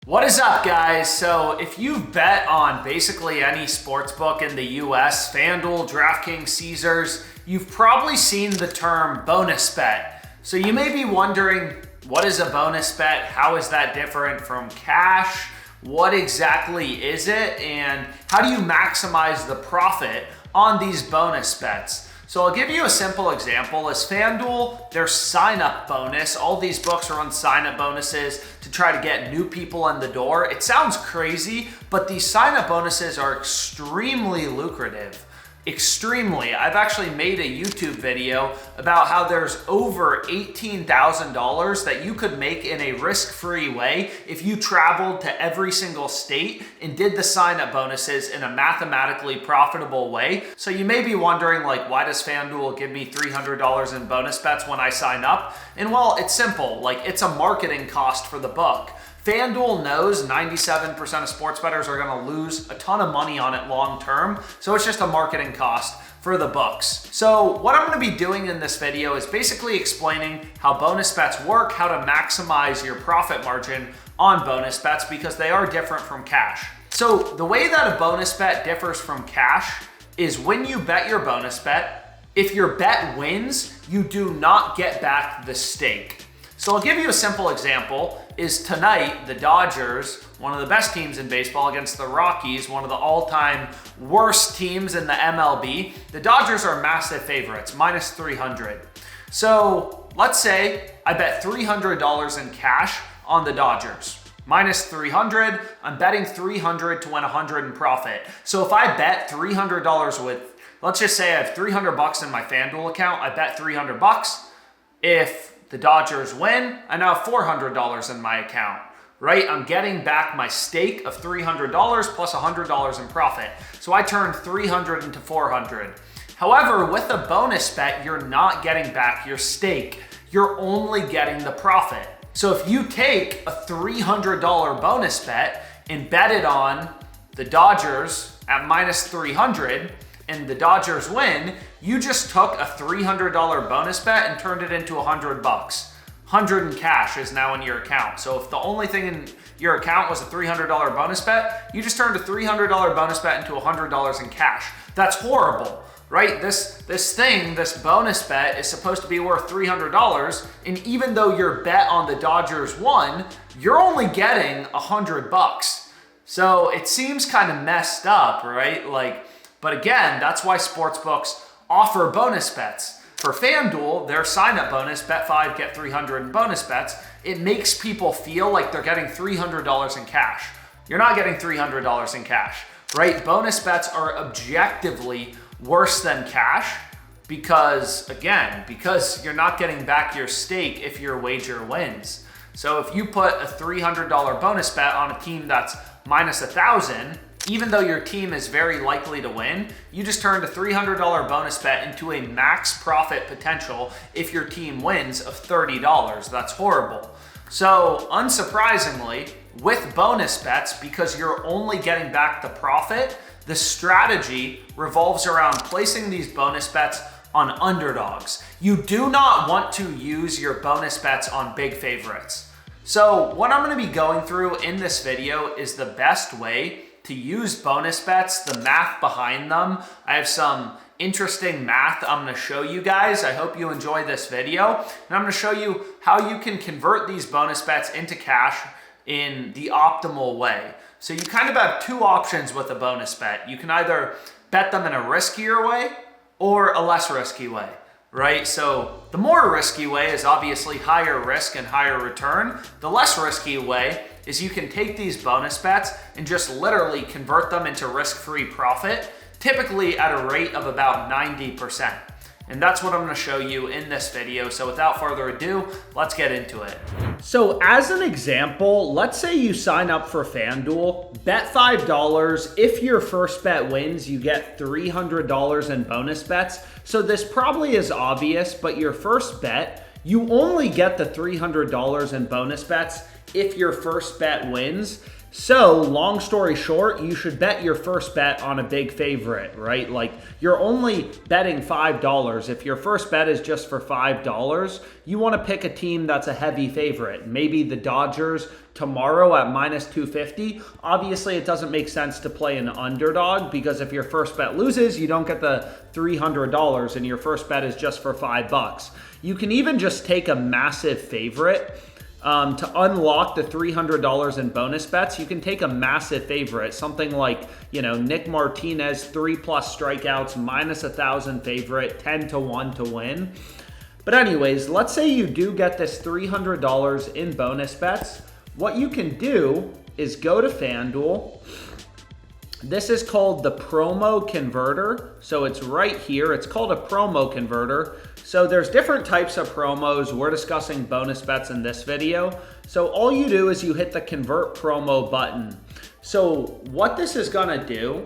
What is up, guys? So if you've bet on basically any sportsbook in the US, FanDuel, DraftKings, Caesars, you've probably seen the term bonus bet. So you may be wondering, what is a bonus bet? How is that different from cash? What exactly is it? And how do you maximize the profit on these bonus bets? So I'll give you a simple example. As FanDuel, their sign-up bonus, all these books are on sign-up bonuses to try to get new people in the door. It sounds crazy, but these sign-up bonuses are extremely lucrative. Extremely. I've actually made a YouTube video about how there's over $18,000 that you could make in a risk-free way if you traveled to every single state and did the sign-up bonuses in a mathematically profitable way. So you may be wondering, like, why does FanDuel give me $300 in bonus bets when I sign up? And well, it's simple. Like, it's a marketing cost for the book. FanDuel knows 97% of sports bettors are going to lose a ton of money on it long term, so it's just a marketing cost for the books. So what I'm going to be doing in this video is basically explaining how bonus bets work, how to maximize your profit margin on bonus bets because they are different from cash. So the way that a bonus bet differs from cash is when you bet your bonus bet, if your bet wins, you do not get back the stake. So I'll give you a simple example. Is tonight, the Dodgers, one of the best teams in baseball, against the Rockies, one of the all-time worst teams in the MLB. The Dodgers are massive favorites, minus 300. So let's say I bet $300 in cash on the Dodgers. Minus 300, I'm betting 300 to win 100 in profit. So if I bet $300 with, let's just say I have 300 bucks in my FanDuel account, I bet 300 bucks. If the Dodgers win, I now have $400 in my account, right? I'm getting back my stake of $300 plus $100 in profit. So I turned 300 into 400. However, with a bonus bet, you're not getting back your stake. You're only getting the profit. So if you take a $300 bonus bet and bet it on the Dodgers at minus 300, and the Dodgers win, you just took a $300 bonus bet and turned it into 100 bucks. 100 in cash is now in your account. So if the only thing in your account was a $300 bonus bet, you just turned a $300 bonus bet into $100 in cash. That's horrible, right? This bonus bet is supposed to be worth $300, and even though your bet on the Dodgers won, you're only getting 100 bucks. So it seems kind of messed up, right? But again, that's why sportsbooks offer bonus bets. For FanDuel, their sign-up bonus, bet 5, get 300 in bonus bets, it makes people feel like they're getting $300 in cash. You're not getting $300 in cash, right? Bonus bets are objectively worse than cash because you're not getting back your stake if your wager wins. So if you put a $300 bonus bet on a team that's minus 1,000, even though your team is very likely to win, you just turned a $300 bonus bet into a max profit potential if your team wins of $30. That's horrible. So unsurprisingly, with bonus bets, because you're only getting back the profit, the strategy revolves around placing these bonus bets on underdogs. You do not want to use your bonus bets on big favorites. So what I'm going to be going through in this video is the best way to use bonus bets, the math behind them. I have some interesting math I'm going to show you guys. I hope you enjoy this video. And I'm going to show you how you can convert these bonus bets into cash in the optimal way. So you kind of have two options with a bonus bet. You can either bet them in a riskier way or a less risky way, right? So the more risky way is obviously higher risk and higher return. The less risky way is you can take these bonus bets and just literally convert them into risk-free profit, typically at a rate of about 90%. And that's what I'm going to show you in this video. So without further ado, let's get into it. So as an example, let's say you sign up for FanDuel, bet $5. If your first bet wins, you get $300 in bonus bets. So this probably is obvious, but your first bet, you only get the $300 in bonus bets if your first bet wins. So long story short, you should bet your first bet on a big favorite, right? Like you're only betting $5. If your first bet is just for $5, you want to pick a team that's a heavy favorite. Maybe the Dodgers tomorrow at -250. Obviously, it doesn't make sense to play an underdog because if your first bet loses, you don't get the $300 and your first bet is just for $5. You can even just take a massive favorite. To unlock the $300 in bonus bets, you can take a massive favorite, something like, Nick Martinez, 3+ strikeouts, -1,000 favorite, 10-1 to win. But anyways, let's say you do get this $300 in bonus bets. What you can do is go to FanDuel. This is called the promo converter. So it's right here. It's called a promo converter. So there's different types of promos. We're discussing bonus bets in this video. So all you do is you hit the convert promo button. So what this is gonna do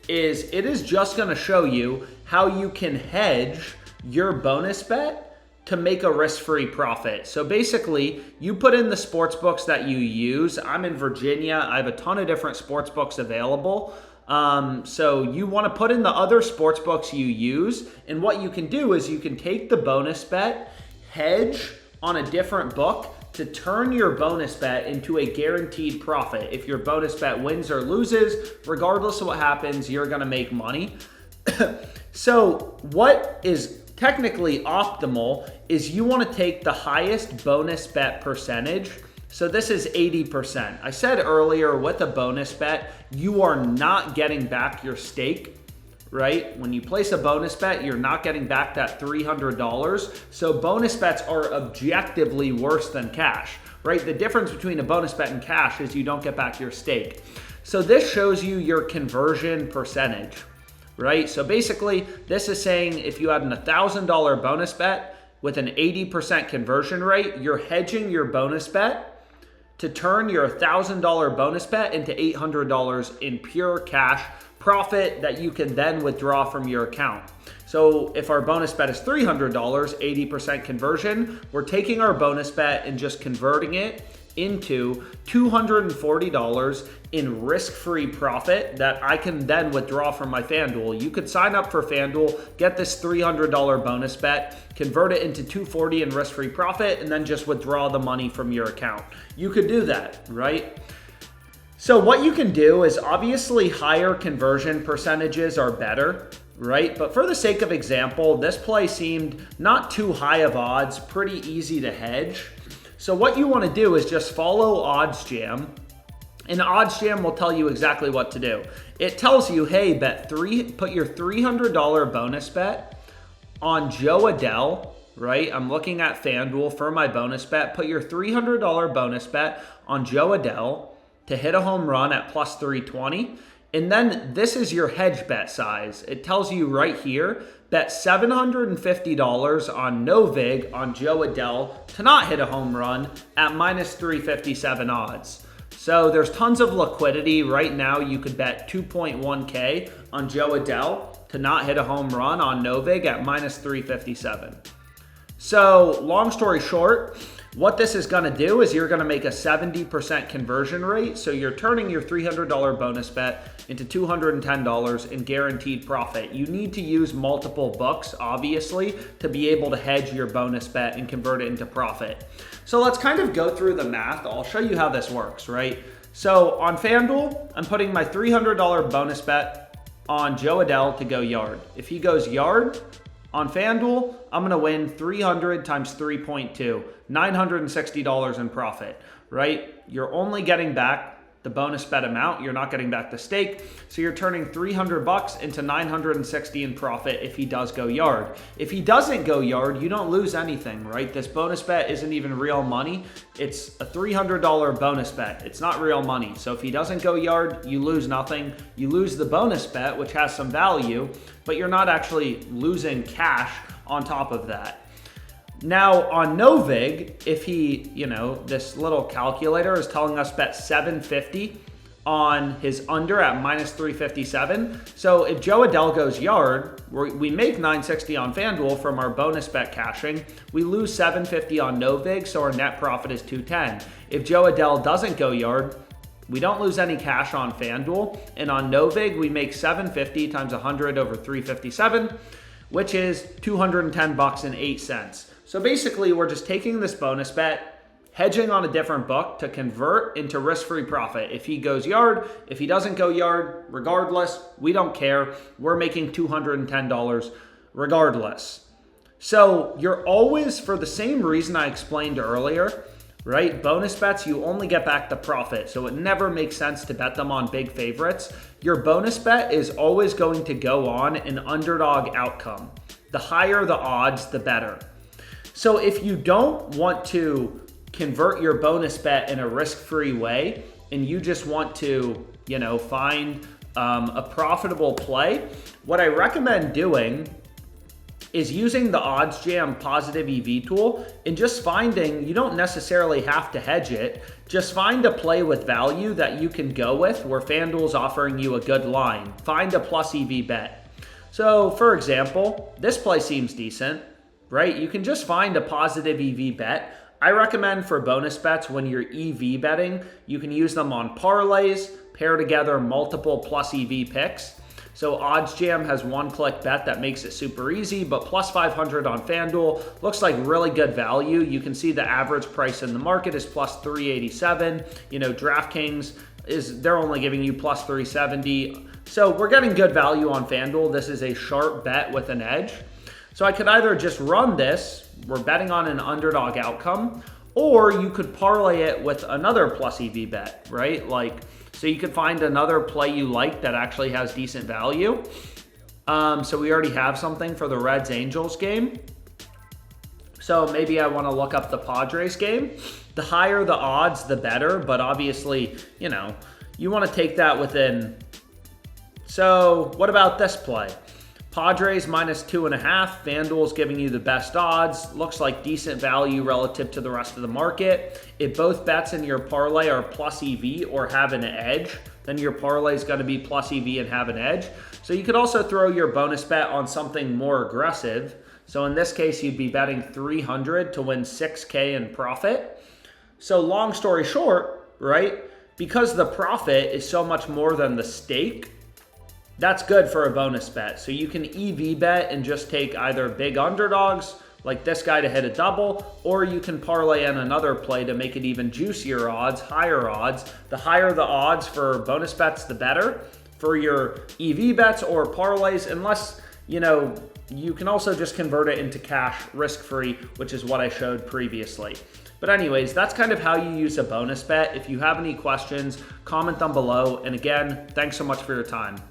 is it is just gonna show you how you can hedge your bonus bet to make a risk-free profit. So basically, you put in the sportsbooks that you use. I'm in Virginia. I have a ton of different sportsbooks available. So you want to put in the other sportsbooks you use. And what you can do is you can take the bonus bet, hedge on a different book to turn your bonus bet into a guaranteed profit. If your bonus bet wins or loses, regardless of what happens, you're going to make money. So what is technically optimal is you want to take the highest bonus bet percentage. So this is 80%. I said earlier with a bonus bet, you are not getting back your stake, right? When you place a bonus bet, you're not getting back that $300. So bonus bets are objectively worse than cash, right? The difference between a bonus bet and cash is you don't get back your stake. So this shows you your conversion percentage, right? So basically, this is saying if you had an $1,000 bonus bet with an 80% conversion rate, you're hedging your bonus bet to turn your $1,000 bonus bet into $800 in pure cash profit that you can then withdraw from your account. So if our bonus bet is $300, 80% conversion, we're taking our bonus bet and just converting it into $240 in risk-free profit that I can then withdraw from my FanDuel. You could sign up for FanDuel, get this $300 bonus bet, convert it into $240 in risk-free profit, and then just withdraw the money from your account. You could do that, right? So what you can do is obviously higher conversion percentages are better, right? But for the sake of example, this play seemed not too high of odds, pretty easy to hedge. So what you want to do is just follow OddsJam, and OddsJam will tell you exactly what to do. It tells you, hey, put your $300 bonus bet on Joe Adell, right? I'm looking at FanDuel for my bonus bet. Put your $300 bonus bet on Joe Adell to hit a home run at +320. And then this is your hedge bet size. It tells you right here, bet $750 on no vig on Joe Adell to not hit a home run at -357 odds. So there's tons of liquidity. Right now, you could bet 2.1K on Joe Adell to not hit a home run on no vig at -357. So long story short, what this is going to do is you're going to make a 70% conversion rate. So you're turning your $300 bonus bet into $210 in guaranteed profit. You need to use multiple books, obviously, to be able to hedge your bonus bet and convert it into profit. So let's kind of go through the math. I'll show you how this works, right? So on FanDuel, I'm putting my $300 bonus bet on Joe Adell to go yard. If he goes yard, on FanDuel, I'm going to win 300 times 3.2, $960 in profit, right? You're only getting back the bonus bet amount. You're not getting back the stake. So you're turning 300 bucks into 960 in profit if he does go yard. If he doesn't go yard, you don't lose anything, right? This bonus bet isn't even real money. It's a $300 bonus bet. It's not real money. So if he doesn't go yard, you lose nothing. You lose the bonus bet, which has some value, but you're not actually losing cash on top of that. Now on Novig, if he, this little calculator is telling us bet $750 on his under at minus 357. So if Joe Adele goes yard, we make 960 on FanDuel from our bonus bet cashing. We lose 750 on no vig, so our net profit is 210. If Joe Adele doesn't go yard, we don't lose any cash on FanDuel, and on no vig, we make 750 times 100 over 357, which is 210 bucks and 8 cents. So basically, we're just taking this bonus bet, hedging on a different book to convert into risk-free profit. If he goes yard, if he doesn't go yard, regardless, we don't care. We're making $210 regardless. So you're always, for the same reason I explained earlier, right? Bonus bets, you only get back the profit. So it never makes sense to bet them on big favorites. Your bonus bet is always going to go on an underdog outcome. The higher the odds, the better. So if you don't want to convert your bonus bet in a risk-free way, and you just want to, find a profitable play, what I recommend doing is using the OddsJam positive EV tool and just finding, you don't necessarily have to hedge it, just find a play with value that you can go with where FanDuel's offering you a good line. Find a plus EV bet. So for example, this play seems decent, right? You can just find a positive EV bet. I recommend for bonus bets, when you're EV betting, you can use them on parlays, pair together multiple plus EV picks. So OddsJam has one-click bet that makes it super easy, but plus 500 on FanDuel looks like really good value. You can see the average price in the market is plus 387. DraftKings they're only giving you plus 370. So we're getting good value on FanDuel. This is a sharp bet with an edge. So I could either just run this, we're betting on an underdog outcome, or you could parlay it with another plus EV bet, right? So you could find another play you like that actually has decent value. So we already have something for the Reds-Angels game. So maybe I want to look up the Padres game. The higher the odds, the better, but obviously, you want to take that within. So what about this play? Padres minus 2.5. FanDuel's giving you the best odds. Looks like decent value relative to the rest of the market. If both bets in your parlay are plus EV or have an edge, then your parlay is going to be plus EV and have an edge. So you could also throw your bonus bet on something more aggressive. So in this case, you'd be betting 300 to win 6K in profit. So long story short, right? Because the profit is so much more than the stake, that's good for a bonus bet. So you can EV bet and just take either big underdogs, like this guy to hit a double, or you can parlay in another play to make it even juicier odds, higher odds. The higher the odds for bonus bets, the better for your EV bets or parlays, unless, you can also just convert it into cash risk-free, which is what I showed previously. But anyways, that's kind of how you use a bonus bet. If you have any questions, comment them below. And again, thanks so much for your time.